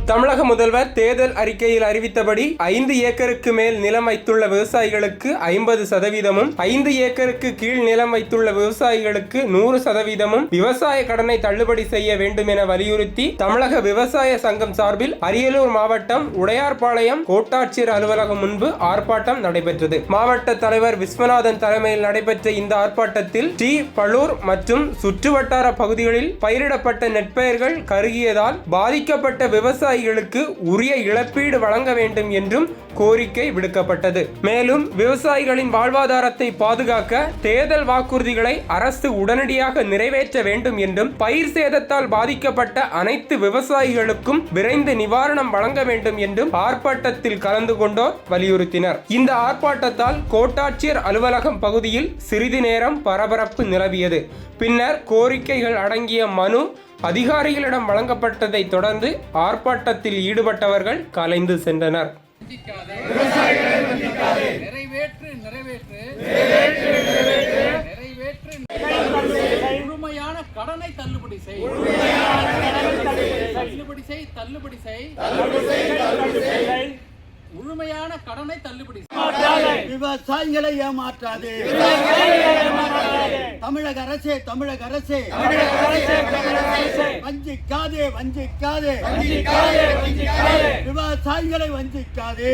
தமிழக முதல்வர் தேர்தல் அறிக்கையில் அறிவித்தபடி 5 ஏக்கருக்கு மேல் நிலம் வைத்துள்ள விவசாயிகளுக்கு 50%, 5 ஏக்கருக்கு கீழ் நிலம் வைத்துள்ள விவசாயிகளுக்கு 100% விவசாய கடனை தள்ளுபடி செய்ய வேண்டும் என வலியுறுத்தி தமிழக விவசாய சங்கம் சார்பில் அரியலூர் மாவட்டம் உடையார்பாளையம் கோட்டாட்சியர் அலுவலகம் முன்பு ஆர்ப்பாட்டம் நடைபெற்றது. மாவட்ட தலைவர் விஸ்வநாதன் தலைமையில் நடைபெற்ற இந்த ஆர்ப்பாட்டத்தில் டி. பழூர் மற்றும் சுற்றுவட்டார பகுதிகளில் பயிரிடப்பட்ட நெற்பயிர்கள் கருகியதால் பாதிக்கப்பட்ட விவசாயிகளுக்கு உரிய இழப்பீடு வழங்க வேண்டும் என்றும் கோரிக்கை விடுக்கப்பட்டது. மேலும் விவசாயிகளின் வாழ்வாதாரத்தை பாதுகாக்க தேர்தல் வாக்குறுதிகளை அரசு உடனடியாக நிறைவேற்ற வேண்டும் என்றும் பயிர் சேதத்தால் பாதிக்கப்பட்ட அனைத்து விவசாயிகளுக்கும் விரைந்து நிவாரணம் வழங்க வேண்டும் என்றும் ஆர்ப்பாட்டத்தில் கலந்து கொண்டோர் வலியுறுத்தினர். இந்த ஆர்ப்பாட்டத்தால் கோட்டாட்சியர் அலுவலகம் பகுதியில் சிறிது நேரம் பரபரப்பு நிலவியது. பின்னர் கோரிக்கைகள் அடங்கிய மனு அதிகாரிகளிடம் வழங்கப்பட்டதை தொடர்ந்து ஆர்ப்பாட்டத்தில் ஈடுபட்டவர்கள் கலைந்து சென்றனர். முழுமையான கடனை தள்ளுபடி செய். முழுமையான கடனை தள்ளுபடி விவசாயிகளை ஏமாற்றாதே. தமிழக அரசே வஞ்சிக்காதே. விவசாயிகளை வஞ்சிக்காதே.